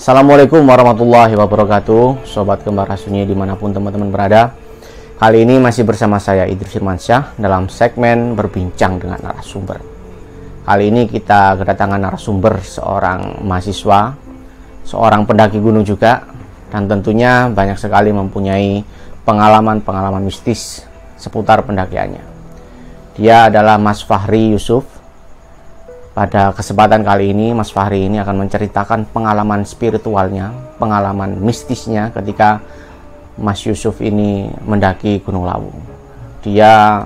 Assalamualaikum warahmatullahi wabarakatuh, Sobat Kembar Sunyi dimanapun teman-teman berada. Kali ini masih bersama saya Idris Firmansyah dalam segmen berbincang dengan narasumber. Kali ini kita kedatangan narasumber seorang mahasiswa, seorang pendaki gunung juga, dan tentunya banyak sekali mempunyai pengalaman-pengalaman mistis seputar pendakiannya. Dia adalah Mas Fahri Yusuf. Pada kesempatan kali ini, Mas Fahri ini akan menceritakan pengalaman spiritualnya, pengalaman mistisnya ketika Mas Yusuf ini mendaki Gunung Lawu. Dia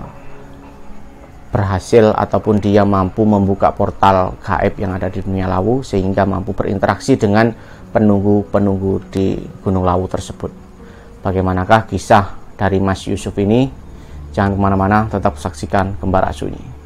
berhasil ataupun dia mampu membuka portal gaib yang ada di dunia Lawu sehingga mampu berinteraksi dengan penunggu-penunggu di Gunung Lawu tersebut. Bagaimanakah kisah dari Mas Yusuf ini? Jangan kemana-mana, tetap saksikan Kembar Sunyi.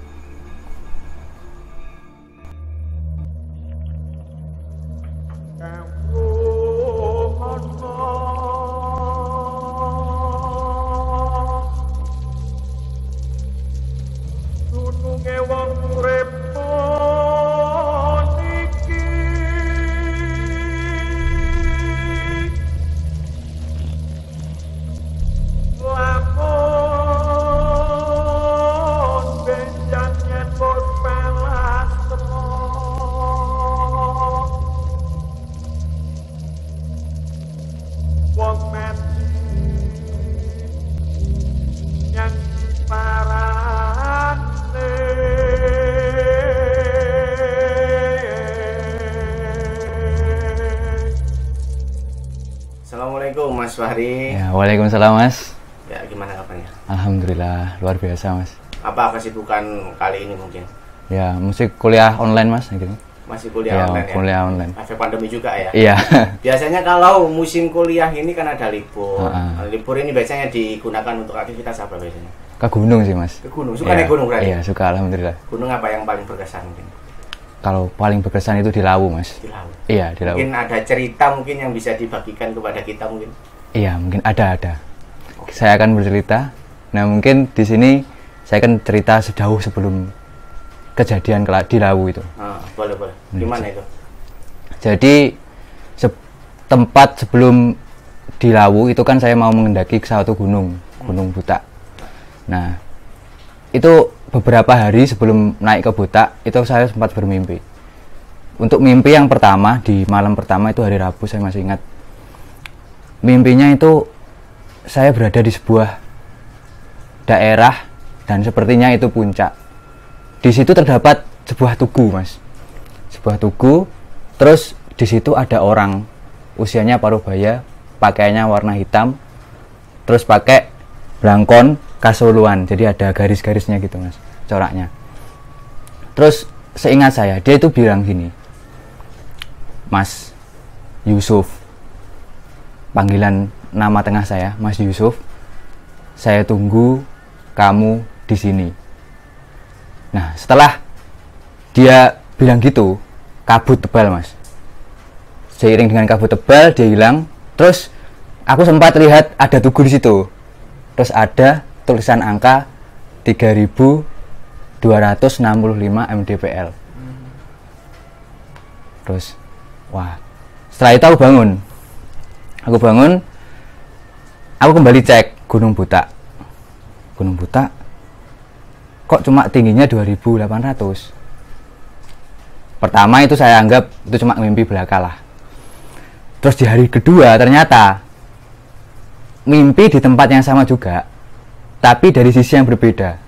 Assalamualaikum Mas Fahri. Ya, waalaikumsalam Mas. Ya, gimana kabarnya? Alhamdulillah, luar biasa Mas. Apa kesibukan kali ini mungkin? Ya, musik kuliah online Mas gitu. Masih kuliah Ya, online ya? kuliah online. Efek pandemi juga ya? Iya. Biasanya kalau musim kuliah ini kan ada libur. Libur ini biasanya digunakan untuk aktivitas apa biasanya? Ke gunung sih Mas. Ke gunung. Suka naik gunung berarti? Iya, suka alhamdulillah. Gunung apa yang paling berkesan mungkin? Kalau paling berkesan itu di Lawu Mas. Di Lawu. Iya, di Lawu. Mungkin ada cerita mungkin yang bisa dibagikan kepada kita mungkin? Iya, mungkin ada. Saya akan bercerita. Nah, mungkin di sini saya akan cerita sejauh sebelum kejadian di Lawu itu. Boleh. Gimana itu? Jadi tempat sebelum di Lawu itu kan saya mau mengendaki ke suatu gunung Butak. Nah, itu beberapa hari sebelum naik ke Butak itu saya sempat bermimpi. Untuk mimpi yang pertama di malam pertama itu hari Rabu, saya masih ingat. Mimpinya itu saya berada di sebuah daerah dan sepertinya itu puncak. Di situ terdapat sebuah tugu, Mas. Sebuah tugu, terus di situ ada orang usianya paruh baya, pakaiannya warna hitam, terus pakai blangkon kasuluan, jadi ada garis-garisnya gitu Mas, coraknya. Terus seingat saya, dia itu bilang gini, Mas Yusuf, panggilan nama tengah saya, Mas Yusuf, saya tunggu kamu di sini. Nah, setelah dia bilang gitu, kabut tebal Mas. Seiring dengan kabut tebal, dia hilang. Terus aku sempat lihat ada tugu di situ. Terus ada tulisan angka 3265 mdpl. Terus, wah. Setelah itu aku bangun. Aku kembali cek Gunung Butak. Gunung Butak kok cuma tingginya 2800. Pertama itu saya anggap itu cuma mimpi belaka lah. Terus di hari kedua ternyata mimpi di tempat yang sama juga, tapi dari sisi yang berbeda.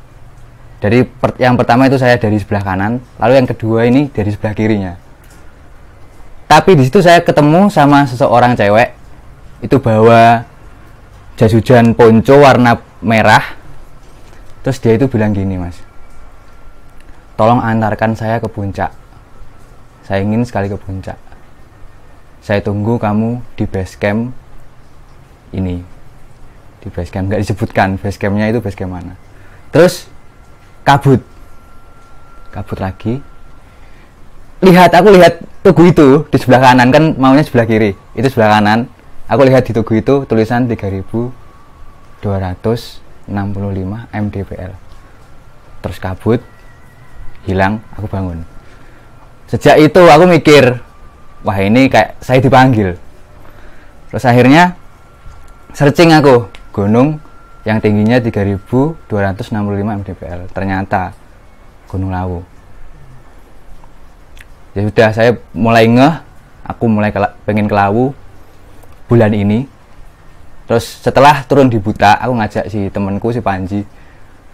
Dari yang pertama itu saya dari sebelah kanan, lalu yang kedua ini dari sebelah kirinya. Tapi di situ saya ketemu sama seseorang cewek, itu bawa jas hujan ponco warna merah. Terus dia itu bilang gini, Mas, tolong antarkan saya ke puncak. Saya ingin sekali ke puncak. Saya tunggu kamu di base camp ini. Di base camp, nggak disebutkan base campnya itu base camp mana. Terus kabut lagi. Aku lihat tugu itu di sebelah kanan, kan maunya sebelah kiri, itu sebelah kanan. Aku lihat di tugu itu tulisan 3265 mdpl. Terus kabut hilang, aku bangun. Sejak itu aku mikir, wah ini kayak saya dipanggil. Terus akhirnya searching aku gunung yang tingginya 3265 mdpl, ternyata Gunung Lawu. Ya sudah, saya mulai aku mulai pengen ke Lawu bulan ini. Terus setelah turun di Buta, aku ngajak si temenku si Panji,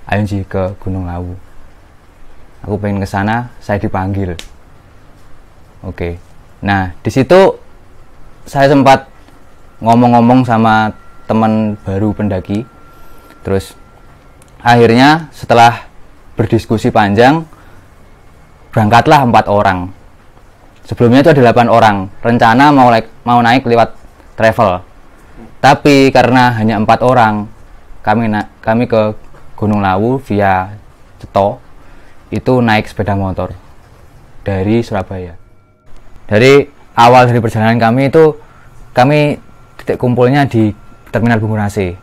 ayo Ji ke Gunung Lawu. Aku pengen ke sana, saya dipanggil. Oke. Nah, di situ saya sempat ngomong-ngomong sama teman baru pendaki. Terus akhirnya setelah berdiskusi panjang, berangkatlah 4 orang. Sebelumnya itu ada 8 orang. Rencana mau naik lewat travel. Tapi karena hanya 4 orang, kami ke Gunung Lawu via Ceto. Itu naik sepeda motor dari Surabaya. Dari awal dari perjalanan kami itu, kami titik kumpulnya di Terminal Bungurasi.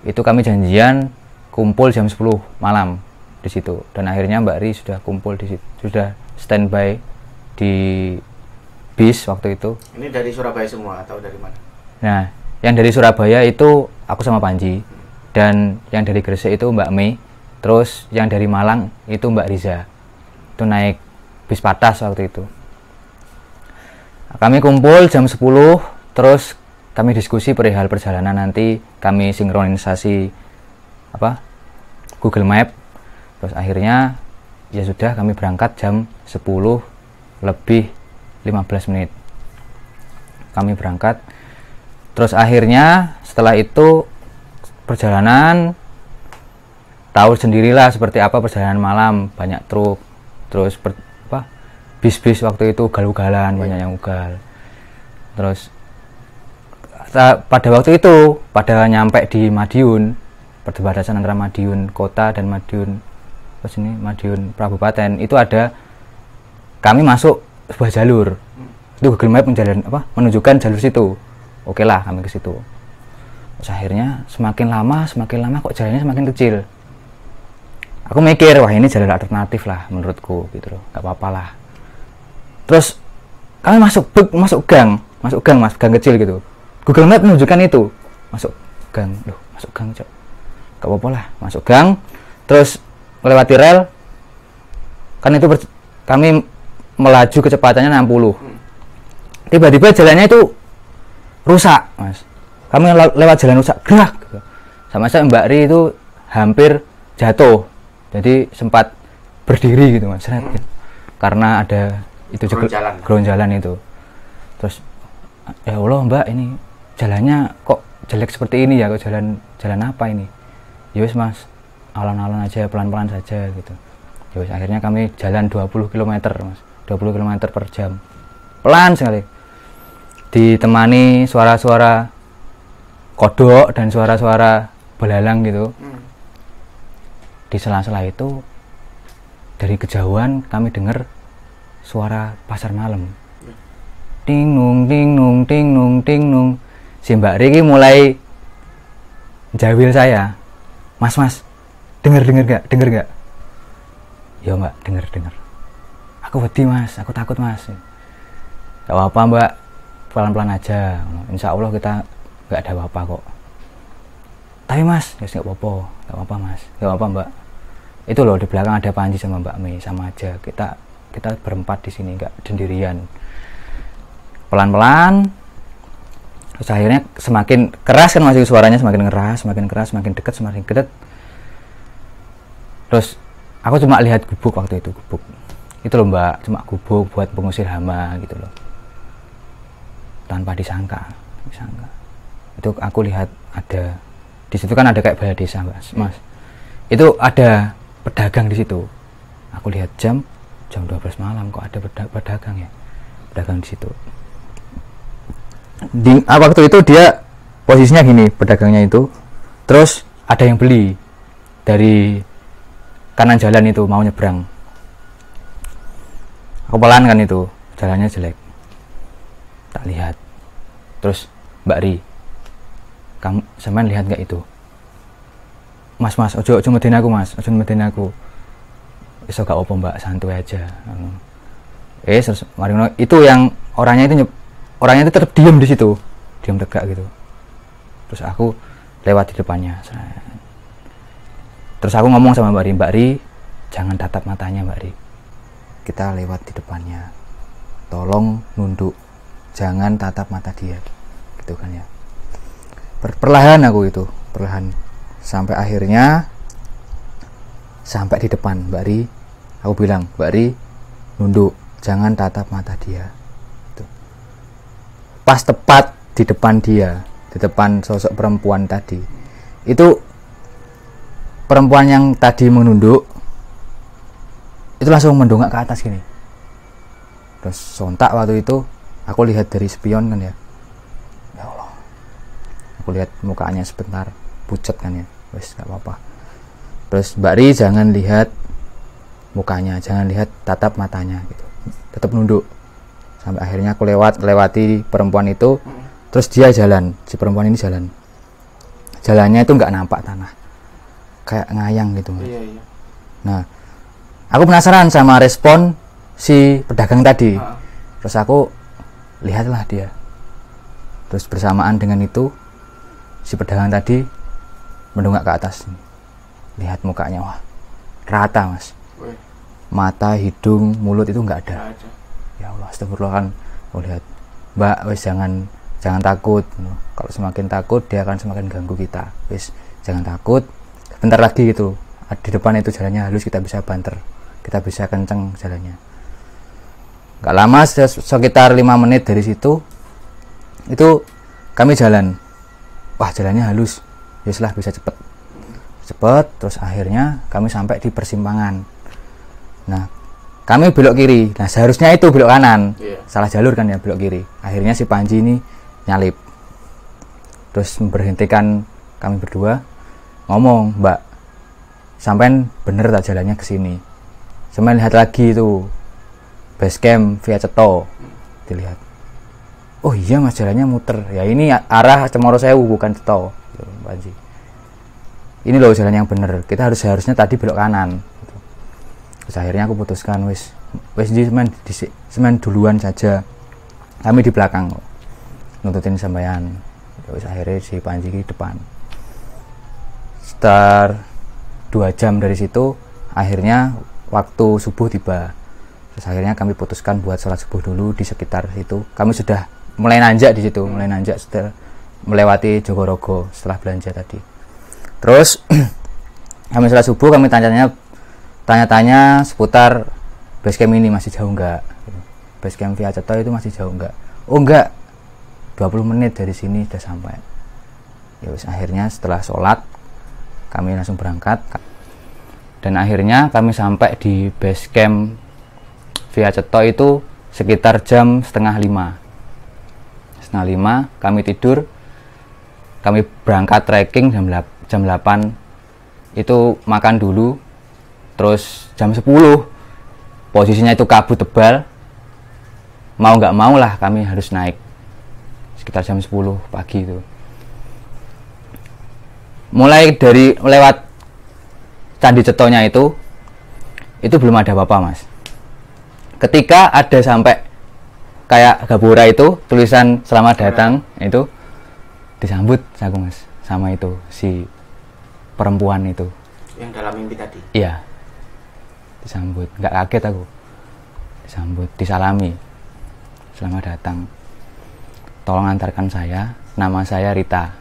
Itu kami janjian kumpul jam 10 malam di situ. Dan akhirnya Mbak Ri sudah kumpul di situ, sudah standby di bis waktu itu. Ini dari Surabaya semua atau dari mana? Nah, yang dari Surabaya itu aku sama Panji, dan yang dari Gresik itu Mbak Mei. Terus yang dari Malang itu Mbak Riza. Itu naik bis Patas waktu itu. Kami kumpul jam 10, terus kami diskusi perihal perjalanan nanti, kami sinkronisasi Google Map. Terus akhirnya ya sudah, kami berangkat jam 10 lebih 15 menit. Kami berangkat. Terus akhirnya setelah itu perjalanan, tahu sendirilah seperti apa perjalanan malam, banyak truk, terus bis-bis waktu itu ugal-ugalan, banyak yang ugal. Terus pada waktu itu, pada nyampe di Madiun, perbatasan antara Madiun kota dan Madiun Kabupaten, itu ada, kami masuk sebuah jalur. Itu Google Map menunjukkan jalur situ. Oke lah, kami ke situ. Terus akhirnya semakin lama kok jalannya semakin kecil. Aku mikir, wah ini jalan alternatif lah menurutku gitu loh, nggak apa-apa lah. Terus kami masuk gang mas, gang kecil gitu. Google Map menunjukkan itu, masuk gang, cok, nggak apa-apa lah, masuk gang. Terus melewati rel, kan itu kami melaju kecepatannya 60. Tiba-tiba jalannya itu rusak, mas. Kami lewat jalan rusak, gerak. Sama saya Mbak Ri itu hampir jatuh. Jadi sempat berdiri gitu mas, karena ada itu geronjalan itu. Terus ya Allah Mbak, ini jalannya kok jelek seperti ini ya, kok jalan apa ini? Yowes mas, alon-alon aja, pelan-pelan saja gitu. Yowes, akhirnya kami jalan 20 km mas, 20 km per jam, pelan sekali, ditemani suara-suara kodok dan suara-suara belalang gitu. Di sela-sela itu, dari kejauhan kami dengar suara pasar malam. Ting nung ting nung ting nung ting nung. Si Mbak Riki mulai jawil saya, mas denger gak? Ya Mbak, denger. Aku wedi mas, aku takut mas. Gak apa-apa Mbak, pelan-pelan aja. Insya Allah kita gak ada apa-apa kok. Tapi mas, ya gak apa-apa mas, gak apa-apa Mbak. Itu loh, di belakang ada Panji sama Mbak Mei, sama aja. Kita berempat di sini, nggak sendirian. Pelan-pelan, terus akhirnya semakin keras kan, masih suaranya semakin keras, semakin dekat. Terus aku cuma lihat gubuk waktu itu, itu loh Mbak, cuma gubuk buat pengusir hama gitu loh, tanpa disangka. Itu aku lihat ada di situ kan, ada kayak balai desa mas. Itu ada pedagang di situ. Aku lihat jam 12 malam kok ada pedagang di situ. Waktu itu dia posisinya gini, pedagangnya itu. Terus ada yang beli dari kanan jalan itu, mau nyebrang. Aku pelan kan, itu jalannya jelek, tak lihat. Terus Mbak Ri, kamu sampean lihat nggak itu? Mas, ojo medeni aku mas, iso gak apa Mbak, santuy aja. Terus itu yang orangnya itu tetap diam di situ, diam tegak gitu. Terus aku lewat di depannya. Terus aku ngomong sama Mbak Ri, jangan tatap matanya Mbak Ri, kita lewat di depannya, tolong nunduk, jangan tatap mata dia, gitu kan ya. Perlahan aku itu, perlahan, sampai akhirnya sampai di depan Mbak Ri. Aku bilang, Mbak Ri, nunduk, jangan tatap mata dia. Pas tepat di depan dia, di depan sosok perempuan tadi, itu perempuan yang tadi menunduk itu langsung mendongak ke atas gini. Terus sontak waktu itu aku lihat dari spion kan ya, ya Allah, aku lihat mukanya sebentar pucat kan ya, wes gak apa-apa. Terus Mbak Ri, jangan lihat mukanya, jangan lihat tatap matanya gitu, tetap nunduk. Sampai akhirnya aku lewati perempuan itu. Terus dia jalan, si perempuan ini jalan, jalannya itu nggak nampak tanah, kayak ngayang gitu. Iya. Nah, aku penasaran sama respon si pedagang tadi. Terus aku lihatlah dia. Terus bersamaan dengan itu si pedagang tadi mendongak ke atas, lihat mukanya, wah rata mas, mata, hidung, mulut itu nggak ada. Ya Allah, astagfirullah. Kan aku lihat, Mbak, wes jangan takut, kalau semakin takut dia akan semakin ganggu kita, wes jangan takut, bentar lagi gitu di depan itu jalannya halus, kita bisa banter, kita bisa kenceng jalannya. Gak lama, sekitar 5 menit dari situ itu kami jalan, wah jalannya halus, wes lah bisa cepet, terus akhirnya kami sampai di persimpangan. Nah, kami belok kiri, nah seharusnya itu belok kanan, salah jalur kan ya, belok kiri. Akhirnya si Panji ini nyalip, terus memberhentikan kami berdua, ngomong, Mbak, sampean bener tak jalannya ke sini? Sampean lihat lagi itu base camp via Ceto, dilihat. Oh iya mas, jalannya muter. Ya ini arah Cemoro Sewu bukan Ceto, Panji. Ini loh jalan yang bener. Kita seharusnya tadi belok kanan. Terus akhirnya aku putuskan, wes semen duluan saja, kami di belakang nuntutin sampean. Terus akhirnya si Panji di depan. Sekitar 2 jam dari situ, akhirnya waktu subuh tiba. Terus akhirnya kami putuskan buat sholat subuh dulu di sekitar situ. Kami sudah mulai nanjak di situ, setelah melewati Jogorogo setelah belanja tadi. Terus kami sholat subuh, kami tanya-tanya seputar basecamp ini masih jauh enggak, basecamp via Ceto itu masih jauh enggak. Oh enggak, 20 menit dari sini sudah sampai. Ya wis, akhirnya setelah sholat kami langsung berangkat, dan akhirnya kami sampai di basecamp via Ceto itu sekitar jam setengah 5 kami tidur. Kami berangkat trekking jam 8 itu, makan dulu. Terus jam 10 posisinya itu kabut tebal, mau nggak mau lah kami harus naik sekitar jam 10 pagi itu. Mulai dari lewat Candi Cetonya itu belum ada apa-apa mas. Ketika ada sampai kayak gapura itu tulisan selamat datang, itu disambut aku mas sama itu si perempuan itu yang dalam mimpi tadi. Iya, disambut, nggak kaget aku, disambut, disalami, selamat datang, tolong antarkan saya, nama saya Rita,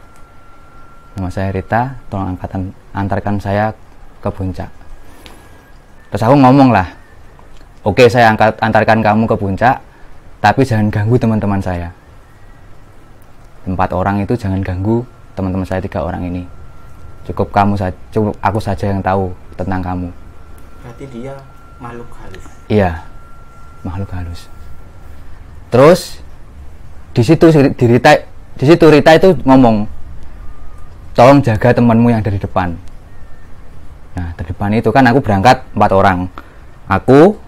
tolong antarkan saya ke puncak. Terus aku ngomong lah, oke, saya antarkan kamu ke puncak, tapi jangan ganggu teman-teman saya, 4 orang itu jangan ganggu teman-teman saya, 3 orang ini, cukup aku saja yang tahu tentang kamu. Berarti dia makhluk halus. Iya, makhluk halus. Terus di situ Rita itu ngomong, tolong jaga temanmu yang dari depan. Nah, di depan itu kan aku berangkat 4 orang. Aku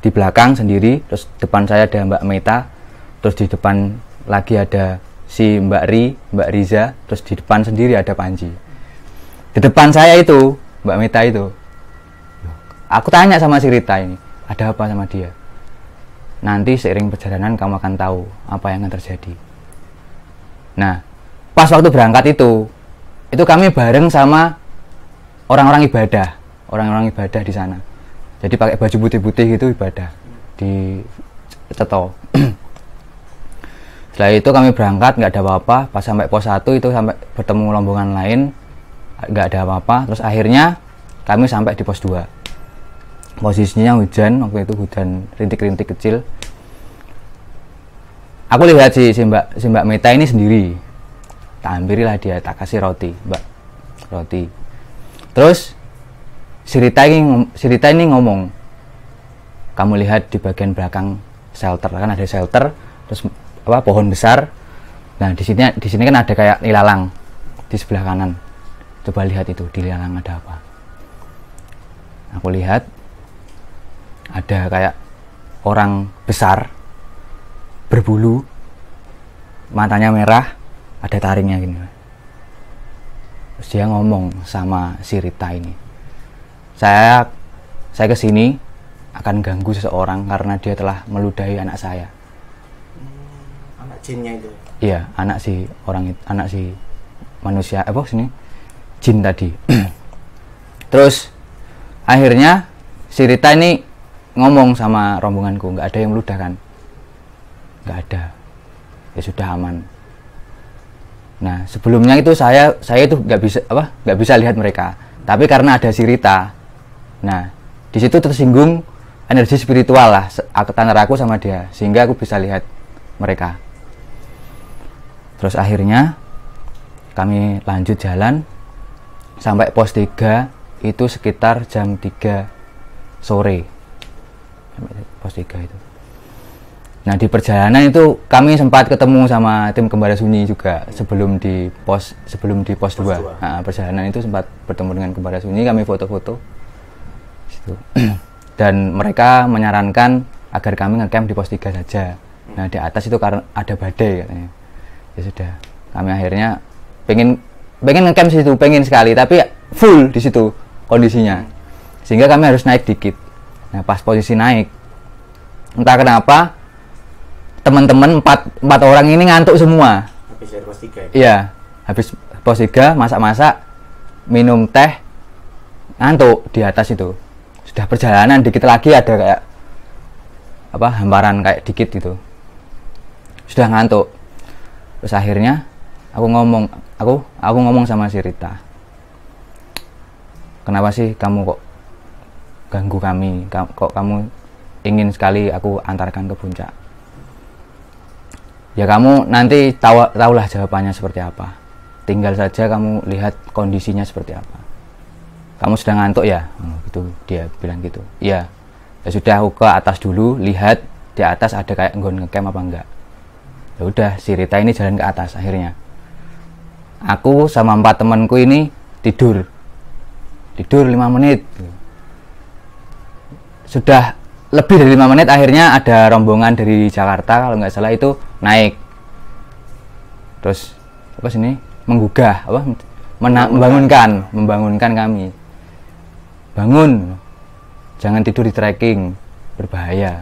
di belakang sendiri, terus depan saya ada Mbak Meta, terus di depan lagi ada si Mbak Riza, terus di depan sendiri ada Panji. Di depan saya itu Mbak Meta itu, aku tanya sama si Rita ini, ada apa sama dia? nanti seiring perjalanan kamu akan tahu apa yang akan terjadi. Nah, pas waktu berangkat itu kami bareng sama orang-orang ibadah di sana. Jadi pakai baju putih-putih gitu ibadah di Ceto. Setelah itu kami berangkat, nggak ada apa-apa. Pas sampai pos 1 itu sampai bertemu rombongan lain, nggak ada apa-apa. Terus akhirnya kami sampai di pos 2. Posisinya hujan, waktu itu hujan rintik-rintik kecil. Aku lihat si Mbak Meta ini sendiri. Tak hampirilah dia, tak kasih roti, Mbak. Roti. Terus si Rita ini ngomong, kamu lihat di bagian belakang shelter, kan ada shelter, terus pohon besar. Nah, di sini kan ada kayak ilalang di sebelah kanan. Coba lihat itu, di ilalang ada apa. Aku lihat ada kayak orang besar berbulu, matanya merah, ada taringnya gini. Terus dia ngomong sama si Rita ini, saya kesini akan ganggu seseorang karena dia telah meludahi anak saya. Anak jinnya itu? Iya, anak si manusia, sini jin tadi. Terus akhirnya si Rita ini ngomong sama rombonganku, nggak ada yang meludah kan? Nggak ada, ya sudah aman. Nah, sebelumnya itu saya itu nggak bisa lihat mereka, tapi karena ada si Rita, nah di situ tersinggung energi spiritual lah antara aku sama dia, sehingga aku bisa lihat mereka. Terus akhirnya kami lanjut jalan sampai pos 3 itu sekitar jam 3 sore sampai pos 3 itu. Nah, di perjalanan itu kami sempat ketemu sama tim Kembara Sunyi juga sebelum di pos 2. Nah, perjalanan itu sempat bertemu dengan Kembara Sunyi, kami foto-foto situ. Dan mereka menyarankan agar kami ngecamp di pos 3 saja. Nah, di atas itu karena ada badai katanya. Ya sudah, kami akhirnya pengen ngecamp situ, pengen sekali, tapi full di situ kondisinya. Sehingga kami harus naik dikit. Nah, pas posisi naik, entah kenapa teman-teman 4 orang ini ngantuk semua. Habis dari pos 3 ya? Iya, habis pos 3 masak-masak, minum teh, ngantuk di atas itu. Sudah perjalanan dikit lagi ada kayak hamparan kayak dikit gitu. Sudah ngantuk. Terus akhirnya aku ngomong sama si Rita. Kenapa sih kamu kok ganggu kami? Kok kamu ingin sekali aku antarkan ke puncak? Ya kamu nanti tahulah jawabannya seperti apa. Tinggal saja kamu lihat kondisinya seperti apa. Kamu sedang ngantuk ya? Gitu dia bilang gitu. Iya. Ya sudah, aku ke atas dulu, lihat di atas ada kayak nggon ngecamp apa enggak. Ya udah, si Rita ini jalan ke atas akhirnya. Aku sama 4 temanku ini tidur 5 menit. Sudah lebih dari 5 menit akhirnya ada rombongan dari Jakarta kalau nggak salah itu naik. Terus menggugah membangunkan kami. Bangun, jangan tidur di trekking, berbahaya.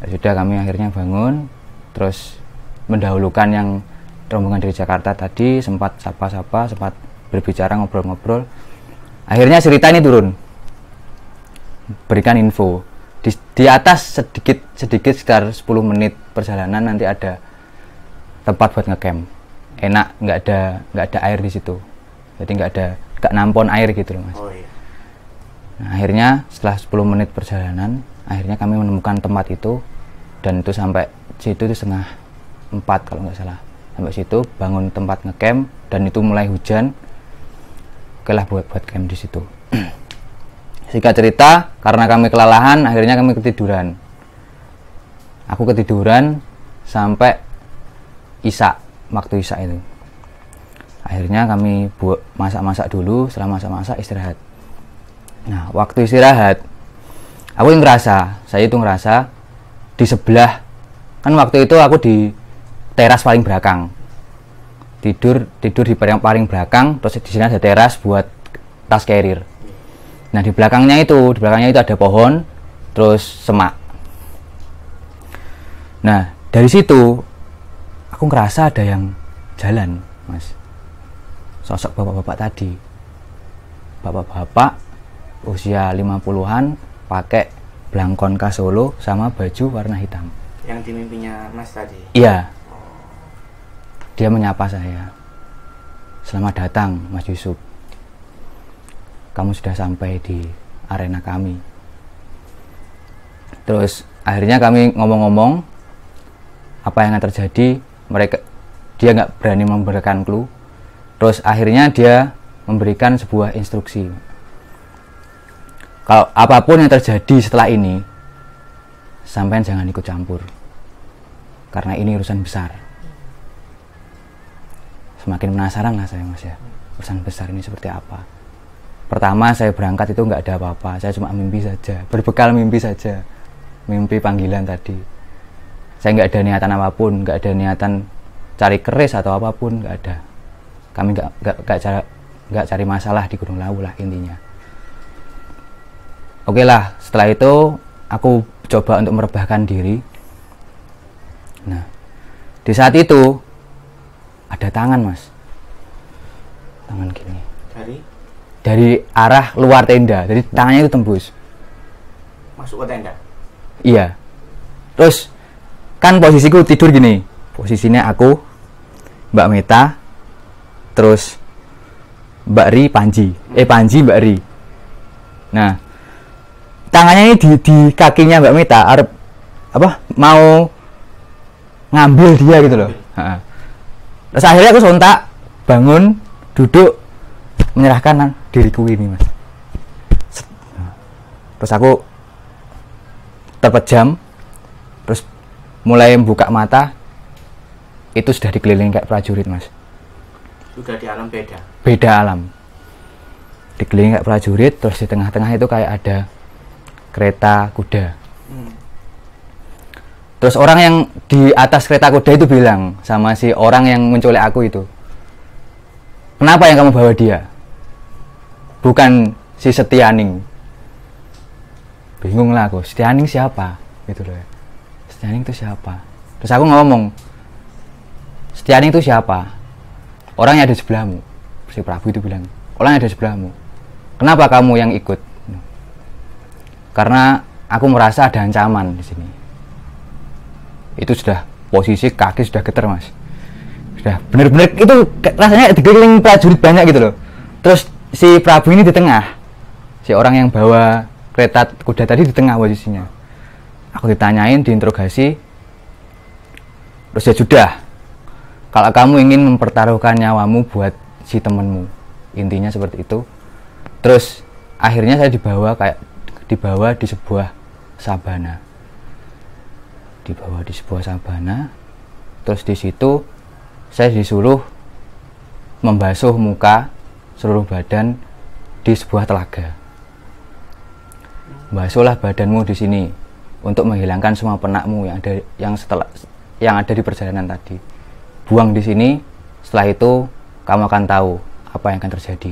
Ya sudah, kami akhirnya bangun, terus mendahulukan yang rombongan dari Jakarta tadi, sempat sapa-sapa, sempat berbicara, ngobrol-ngobrol. Akhirnya cerita ini turun, berikan info. Di atas sedikit sekitar 10 menit perjalanan nanti ada tempat buat ngecamp. Enak, nggak ada air di situ. Jadi nggak nampon air gitu loh, Mas. Oh, iya. Nah, akhirnya setelah 10 menit perjalanan, akhirnya kami menemukan tempat itu, dan itu sampai situ itu 3:30 kalau nggak salah. Sampai situ bangun tempat ngecamp, dan itu mulai hujan. Oke lah buat camp di situ. Singkat cerita, karena kami kelelahan, akhirnya kami ketiduran. Aku ketiduran sampai waktu Isya itu. Akhirnya kami buat masak-masak dulu, setelah masak-masak istirahat. Nah, waktu istirahat, saya itu ngerasa di sebelah, kan waktu itu aku di teras paling belakang. Tidur di paling belakang, terus di sini ada teras buat tas carrier. Nah, di belakangnya itu ada pohon, terus semak. Nah dari situ aku ngerasa ada yang jalan, Mas. Sosok bapak-bapak tadi, bapak-bapak usia 50-an pakai blangkon khas Solo sama baju warna hitam. Yang dimimpinya Mas tadi? Iya. Dia menyapa saya. Selamat datang Mas Yusuf. Kamu sudah sampai di arena kami. Terus akhirnya kami ngomong-ngomong apa yang akan terjadi. Dia nggak berani memberikan clue. Terus akhirnya dia memberikan sebuah instruksi. Kalau apapun yang terjadi setelah ini, sampean jangan ikut campur. Karena ini urusan besar. Semakin penasaran lah saya, Mas ya. Urusan besar ini seperti apa. Pertama saya berangkat itu nggak ada apa-apa. Saya cuma mimpi saja. Berbekal mimpi saja. Mimpi panggilan tadi. Saya nggak ada niatan apapun. Nggak ada niatan cari keris atau apapun. Nggak ada. Kami nggak cari masalah di Gunung Lawu lah intinya. Oke lah, setelah itu aku coba untuk merebahkan diri. Nah, di saat itu ada tangan, Mas. Tangan gini. Dari arah luar tenda. Jadi tangannya itu tembus. Masuk ke tenda? Iya. Terus kan posisiku tidur gini. Posisinya aku, Mbak Meta, terus Mbak Ri, Panji. Panji, Mbak Ri. Nah, tangannya ini di kakinya Mbak Meta, mau ngambil dia gitu loh. Terus akhirnya aku sontak bangun, duduk, menyerahkan diriku ini, Mas. Terus aku terpejam, terus mulai membuka mata, itu sudah dikelilingi kayak prajurit, Mas. Sudah di alam beda? Beda alam. Dikelilingi kayak prajurit, terus di tengah-tengah itu kayak ada kereta kuda. Terus orang yang di atas kereta kuda itu bilang sama si orang yang menculik aku itu, kenapa yang kamu bawa dia? Bukan si Setianing. Bingung lah aku, Setianing siapa? Gitu loh. Setianing itu siapa? Terus aku ngomong, Setianing itu siapa? Orang yang ada di sebelahmu. Si Prabu itu bilang, orang yang ada di sebelahmu. Kenapa kamu yang ikut? Karena aku merasa ada ancaman di sini. Itu sudah posisi kaki sudah getar, Mas. Sudah bener-bener itu rasanya dikeliling prajurit banyak gitu loh. Terus si Prabu ini di tengah. Si orang yang bawa kereta kuda tadi di tengah posisinya. Aku ditanyain, diinterogasi. Terus ya sudah. Kalau kamu ingin mempertaruhkan nyawamu buat si temenmu. Intinya seperti itu. Terus akhirnya saya dibawa di sebuah sabana. Dibawa di sebuah sabana, terus di situ saya disuruh membasuh muka, seluruh badan di sebuah telaga. Basuhlah badanmu di sini untuk menghilangkan semua penatmu yang ada di perjalanan tadi. Buang di sini, setelah itu kamu akan tahu apa yang akan terjadi.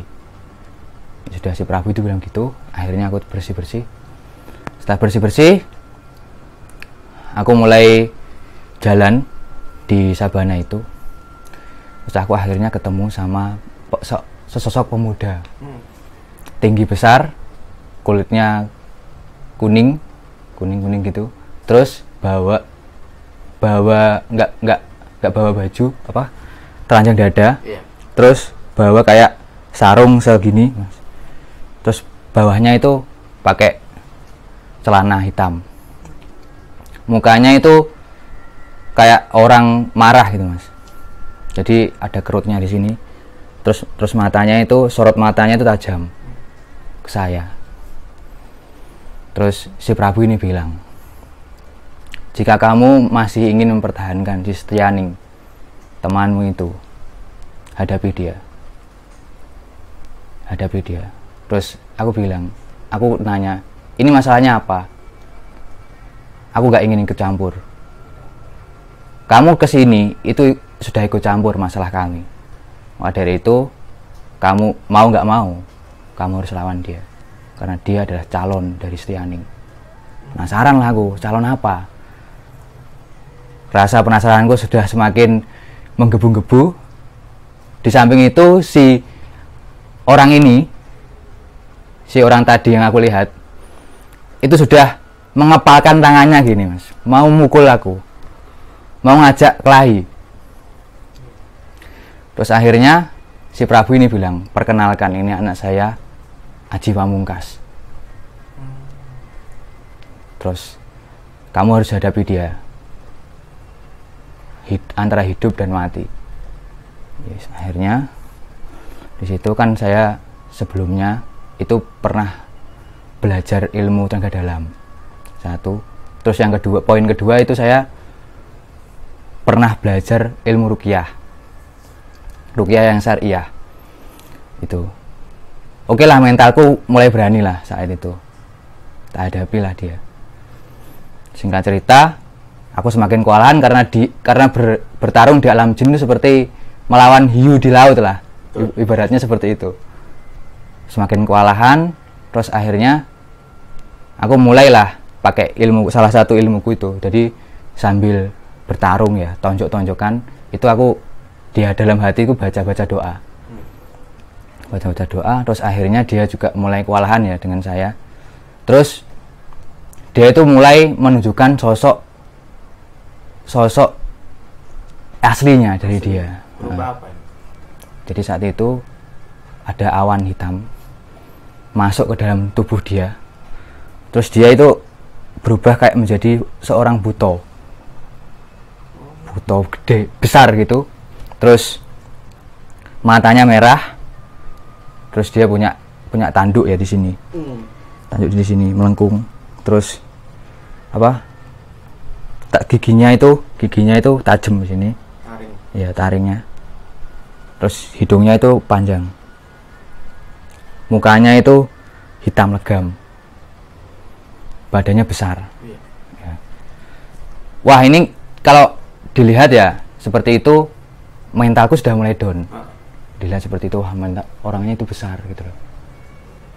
Sudah si Prabu itu bilang gitu. Akhirnya aku bersih-bersih. Setelah bersih-bersih, aku mulai jalan di sabana itu. Terus aku akhirnya ketemu sama sesosok pemuda. Tinggi besar, kulitnya kuning gitu. Terus bawa nggak bawa baju telanjang dada. Terus bawa kayak sarung segini, Mas. Terus bawahnya itu pakai celana hitam. Mukanya itu kayak orang marah gitu, Mas. Jadi ada kerutnya di sini. Terus matanya itu, sorot matanya itu tajam ke saya. Terus si Prabu ini bilang, jika kamu masih ingin mempertahankan si Setianing, temanmu itu, hadapi dia. Terus aku nanya, ini masalahnya apa? Aku gak ingin ikut campur. Kamu kesini itu sudah ikut campur masalah kami. Maka dari itu, kamu mau gak mau, kamu harus lawan dia. Karena dia adalah calon dari Setianing. Penasaran lah aku, calon apa? rasa penasaranku sudah semakin menggebu-gebu. Di samping itu si orang tadi yang aku lihat itu sudah mengepalkan tangannya gini mas, mau mukul aku, mau ngajak kelahi. Terus akhirnya si Prabu ini bilang, perkenalkan ini anak saya Aji Pamungkas. Terus kamu harus hadapi dia antara hidup dan mati. Yes, akhirnya di situ kan saya sebelumnya itu pernah belajar ilmu tenaga dalam satu. Terus yang kedua, poin kedua itu saya pernah belajar ilmu ruqyah yang syariah itu. Oke lah, mentalku mulai berani lah saat itu, tak hadapi lah dia. Singkat cerita, aku semakin kewalahan karena bertarung di alam jin itu seperti melawan hiu di laut lah, ibaratnya seperti itu. Semakin kewalahan, terus akhirnya aku mulailah pakai salah satu ilmuku itu. Jadi sambil bertarung ya, tonjok-tonjokan, itu aku dalam hatiku baca-baca doa. Baca-baca doa, terus akhirnya dia juga mulai kewalahan ya dengan saya. Terus dia itu mulai menunjukkan sosok aslinya dari dia. Apa? Jadi saat itu ada awan hitam masuk ke dalam tubuh dia. Terus dia itu berubah kayak menjadi seorang buto gede, besar gitu. Terus matanya merah. Terus dia punya tanduk ya di sini. Tanduk di sini melengkung. Terus giginya itu tajam di sini. Taring. Ya, taringnya. Terus hidungnya itu panjang. Mukanya itu hitam legam. Badannya besar. Ya. Wah, ini kalau dilihat ya seperti itu, mentalku sudah mulai down. Dilihat seperti itu, wah, orangnya itu besar gitu loh.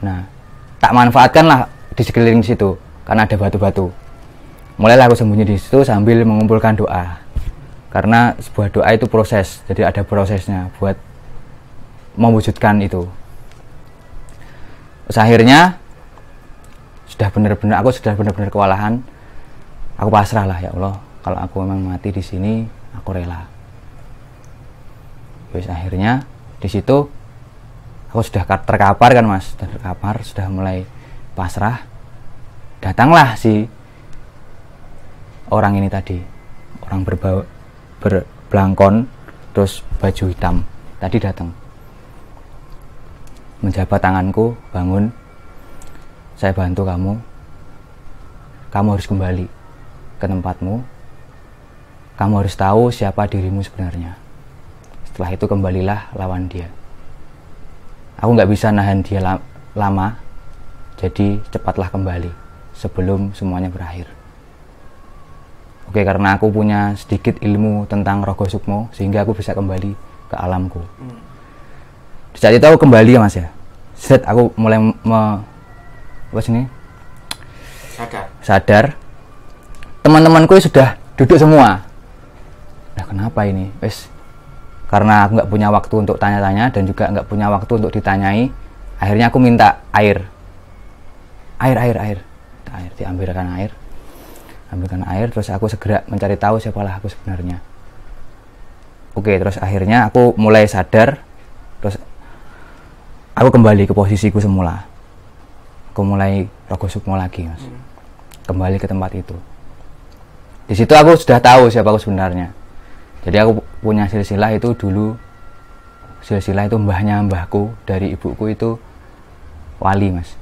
Nah, tak manfaatkan lah di sekeliling situ karena ada batu-batu. Mulailah aku sembunyi di situ sambil mengumpulkan doa. Karena sebuah doa itu proses, jadi ada prosesnya buat mewujudkan itu. Terus akhirnya aku sudah benar-benar kewalahan. Aku pasrah lah, ya Allah, kalau aku memang mati di sini, aku rela. Terus akhirnya di situ aku sudah terkapar kan mas, sudah mulai pasrah. Datanglah si orang ini tadi, orang berbelangkon terus baju hitam tadi datang, menjabat tanganku, bangun, saya bantu kamu harus kembali ke tempatmu, kamu harus tahu siapa dirimu sebenarnya. Setelah itu kembalilah lawan dia. Aku nggak bisa nahan dia lama, jadi cepatlah kembali sebelum semuanya berakhir. Oke, karena aku punya sedikit ilmu tentang Rogo Sukmo sehingga aku bisa kembali ke alamku. Di saat itu aku kembali ya mas ya. Set, aku mulai sadar. Teman-temanku sudah duduk semua. Nah, kenapa ini? Karena aku nggak punya waktu untuk tanya-tanya dan juga nggak punya waktu untuk ditanyai. Akhirnya aku minta air. Ambilkan air, terus aku segera mencari tahu siapalah aku sebenarnya. Oke, terus akhirnya aku mulai sadar, terus aku kembali ke posisiku semula. Aku mulai Rogo Sukmo lagi mas, kembali ke tempat itu. Di situ aku sudah tahu siapa aku sebenarnya. Jadi aku punya silsilah itu dulu, silsilah itu mbahku dari ibuku itu wali mas,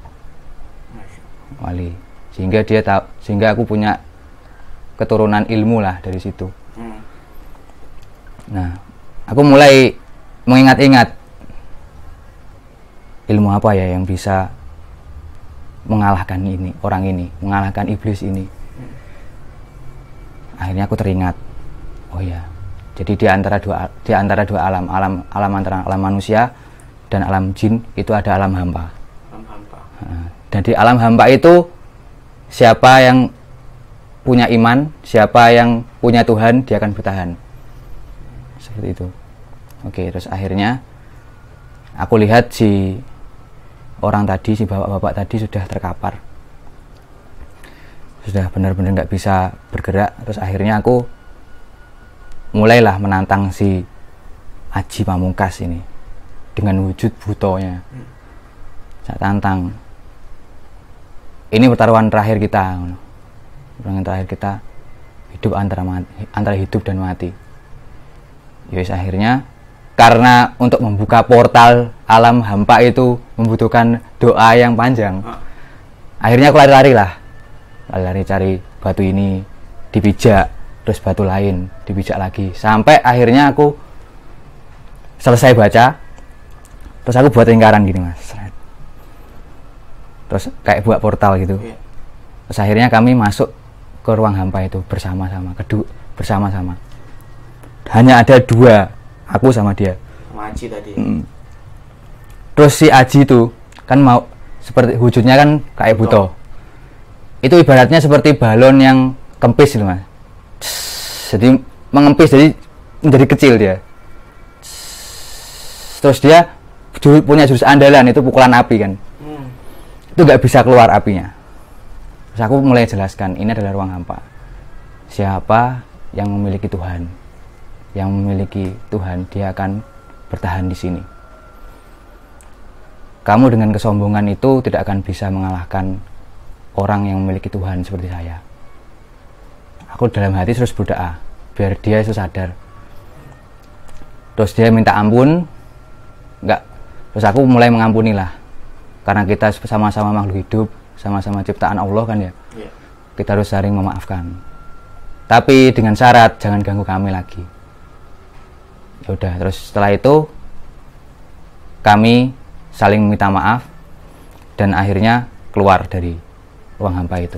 wali. Sehingga aku punya keturunan ilmu lah dari situ. Nah, aku mulai mengingat-ingat ilmu apa ya yang bisa mengalahkan orang ini, mengalahkan iblis ini. Akhirnya aku teringat, oh ya, jadi di antara dua alam antara alam manusia dan alam jin itu ada alam hampa. Dan di alam hampa itu siapa yang punya iman, siapa yang punya Tuhan, dia akan bertahan. Seperti itu. Oke, terus akhirnya aku lihat si orang tadi, si bapak-bapak tadi sudah terkapar, sudah benar-benar nggak bisa bergerak. Terus akhirnya aku mulailah menantang si Aji Pamungkas ini dengan wujud butonya. Saya tantang, ini pertaruhan terakhir kita, pertaruhan terakhir kita, hidup antara hidup dan mati. Yowis, akhirnya karena untuk membuka portal alam hampa itu membutuhkan doa yang panjang, akhirnya aku lari-lari cari batu ini, dipijak, terus batu lain dipijak lagi, sampai akhirnya aku selesai baca. Terus aku buat lingkaran gini, Mas, terus kayak buat portal gitu. Terus akhirnya kami masuk ke ruang hampa itu bersama-sama, bersama-sama. Hanya ada dua, aku sama dia, sama Aji tadi. Terus si Aji itu kan mau seperti wujudnya kan kayak buto. Itu ibaratnya seperti balon yang kempis gitu, Mas. Jadi mengempis, jadi menjadi kecil dia. Terus dia punya jurus andalan, itu pukulan api kan. Itu nggak bisa keluar apinya. Terus aku mulai jelaskan, ini adalah ruang hampa. Siapa yang memiliki Tuhan, dia akan bertahan di sini. Kamu dengan kesombongan itu tidak akan bisa mengalahkan orang yang memiliki Tuhan seperti saya. Aku dalam hati terus berdoa biar dia itu sadar. Terus dia minta ampun, terus aku mulai mengampuni lah, karena kita sama-sama makhluk hidup, sama-sama ciptaan Allah kan ya. Kita harus saling memaafkan, tapi dengan syarat jangan ganggu kami lagi. Ya udah, terus setelah itu kami saling minta maaf dan akhirnya keluar dari ruang hampa itu.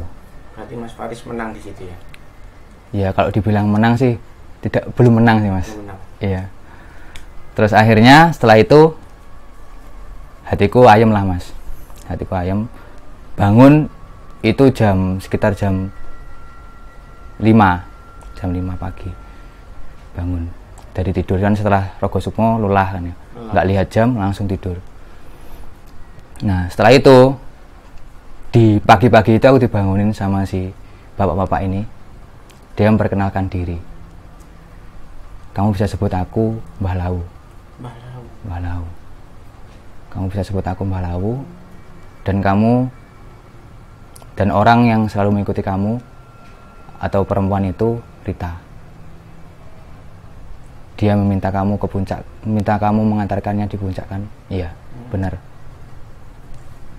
Berarti Mas Faris menang di situ ya? Ya kalau dibilang menang sih belum menang sih, Mas. Belum menang. Iya. Terus akhirnya setelah itu hatiku ayem lah, Mas. Hatiku ayem. Bangun itu sekitar jam 5 pagi. Bangun dari tidur kan, setelah Rogo Sukmo lelah kan ya. Nggak lihat jam, langsung tidur. Nah setelah itu di pagi-pagi itu aku dibangunin sama si bapak-bapak ini. Dia memperkenalkan diri. Kamu bisa sebut aku Mbah Lawu. Mbah Lawu. Kamu bisa sebut aku Mbah Lawu. Dan kamu dan orang yang selalu mengikuti kamu atau perempuan itu Rita. Dia meminta kamu ke puncak, meminta kamu mengantarkannya di puncak kan? Iya, benar.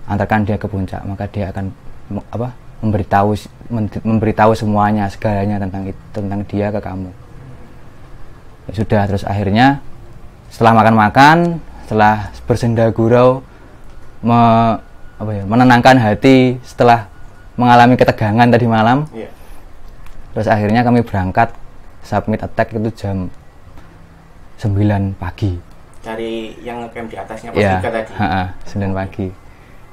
Antarkan dia ke puncak, maka dia akan memberitahu semuanya, segalanya tentang dia ke kamu. Ya sudah, terus akhirnya setelah makan-makan, setelah bersenda gurau, menenangkan hati setelah mengalami ketegangan tadi malam. Terus akhirnya kami berangkat submit attack itu jam 9 pagi. Dari yang ngecamp di atasnya pas tadi. 9 pagi.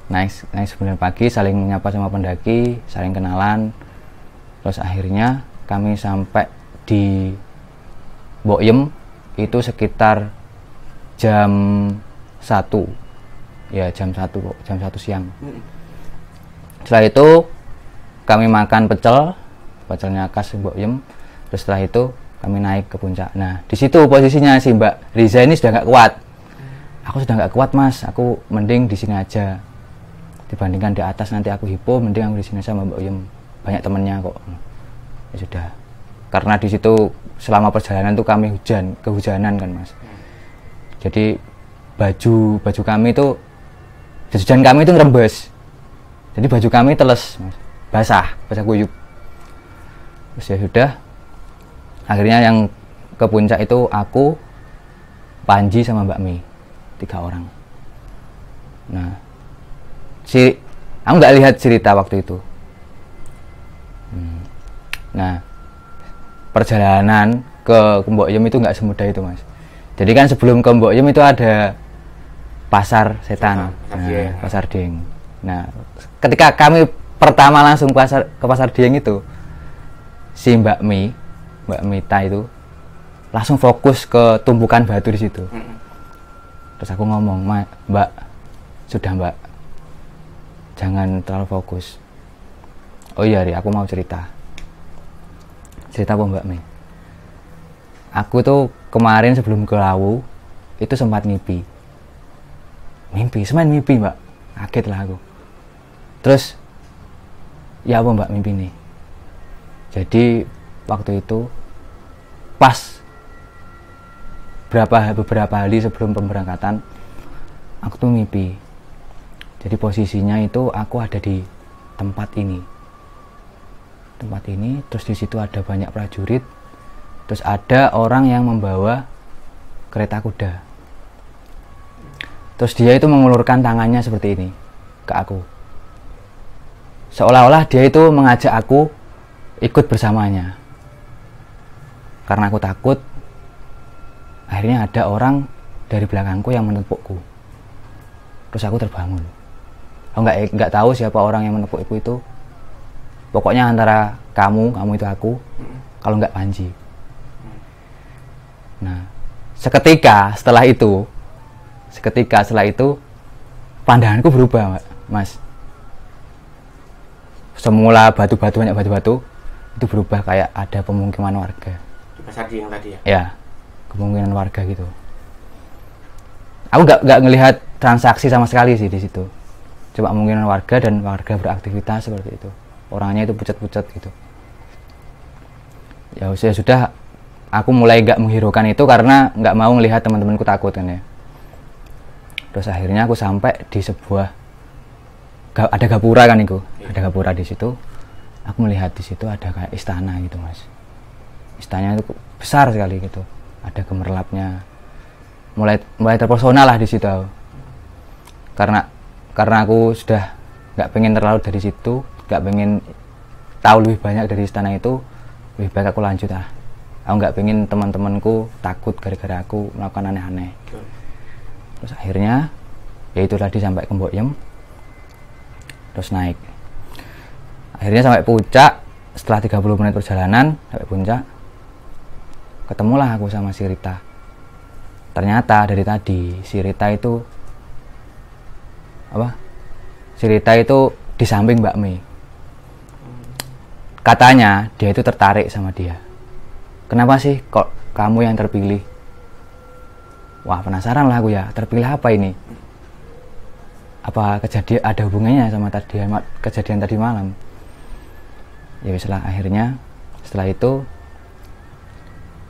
Naik 9 pagi, saling menyapa sama pendaki, saling kenalan. Terus akhirnya kami sampai di Boyem itu sekitar jam 1. Ya, jam 1 siang. Setelah itu kami makan pecelnya khas Boyem. Terus setelah itu kami naik ke puncak. Nah, di situ posisinya si Mbak Riza ini sudah nggak kuat. Aku sudah nggak kuat, Mas. Aku mending di sini aja. Dibandingkan di atas nanti aku hipo, mending aku di sini sama Mbak Uyem. Banyak temennya kok. Ya sudah. Karena di situ selama perjalanan tuh kami kehujanan kan, Mas. Jadi baju kami itu, jajan kami itu ngerembes. Jadi baju kami teles, Mas. Basah kuyup. Terus ya sudah. Akhirnya yang ke puncak itu aku, Panji sama Mbak Mi. 3 orang. Nah, aku nggak lihat cerita waktu itu. Nah, perjalanan ke Mbok Yem itu nggak semudah itu, Mas. Jadi kan sebelum ke Mbok Yem itu ada pasar setan, pasar Dieng. Nah, ketika kami pertama langsung ke pasar Dieng itu, si Mbak Mita itu langsung fokus ke tumpukan batu di situ. Terus aku ngomong, Mbak, sudah Mbak, jangan terlalu fokus. Oh iya Ri, aku mau cerita. Cerita apa Mbak Mi? Aku tuh kemarin sebelum ke Lawu itu sempat mimpi, semain mimpi Mbak, kaget lah aku. Terus ya apa Mbak mimpi nih? Jadi waktu itu pas beberapa hari sebelum pemberangkatan aku tuh mimpi. Jadi posisinya itu aku ada di tempat ini, terus di situ ada banyak prajurit, terus ada orang yang membawa kereta kuda. Terus dia itu mengulurkan tangannya seperti ini ke aku, seolah-olah dia itu mengajak aku ikut bersamanya. Karena aku takut, akhirnya ada orang dari belakangku yang menepukku. Terus aku terbangun. Aku nggak tahu siapa orang yang menepukku itu. Pokoknya antara kamu itu aku, kalau nggak Panji. Nah, seketika setelah itu pandanganku berubah, Mas. Semula banyak batu-batu itu berubah kayak ada pemukiman warga. Di pasar yang tadi ya? Ya, pemukiman warga gitu. Aku nggak ngelihat transaksi sama sekali sih di situ. Coba pemukiman warga dan warga beraktivitas seperti itu. Orangnya itu pucat-pucat gitu. Ya sudah, aku mulai nggak menghiraukan itu karena nggak mau melihat teman-temanku takut kan ya. Terus akhirnya aku sampai di sebuah ada gapura kan itu, ada gapura di situ. Aku melihat di situ ada kayak istana gitu Mas. Istananya itu besar sekali gitu, ada gemerlapnya. Mulai terpesona lah di situ. Karena aku sudah nggak pengen terlalu dari situ, nggak pengen tahu lebih banyak dari istana itu, lebih baik aku lanjut ah. Aku nggak pengen teman-temanku takut gara-gara aku melakukan aneh-aneh. Terus akhirnya ya itu tadi sampai ke Mbok Yem, terus naik. Akhirnya sampai puncak. Setelah 30 menit perjalanan sampai puncak, ketemulah aku sama si Rita. Ternyata dari tadi si Rita itu di samping Mbak Mi. Katanya dia itu tertarik sama dia. Kenapa sih kok kamu yang terpilih? Wah, penasaran lah aku ya, terpilih apa ini? Apa kejadian ada hubungannya sama kejadian tadi malam? Ya akhirnya setelah itu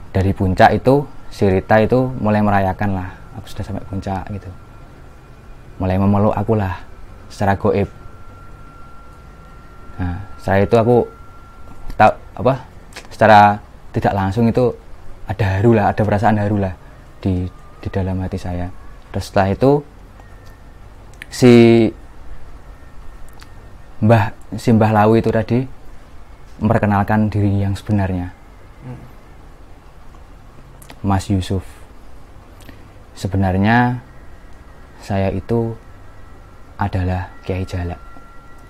dari puncak itu si Rita itu mulai merayakan lah, aku sudah sampai puncak gitu. Mulai memeluk aku lah secara goib. Nah, setelah itu aku secara tidak langsung itu ada perasaan haru lah di dalam hati saya. Terus setelah itu si Mbah Lawu itu tadi memperkenalkan diri yang sebenarnya. Mas Yusuf. Sebenarnya saya itu adalah Kiai Jalak.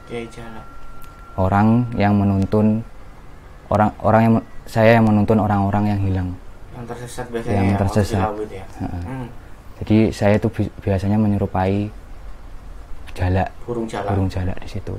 Kiai Jalak. Orang yang menuntun saya yang menuntun orang-orang yang hilang. Yang tersesat biasanya. Yang tersesat. Ya. Jadi saya itu biasanya menyerupai jalak, burung jalak di situ.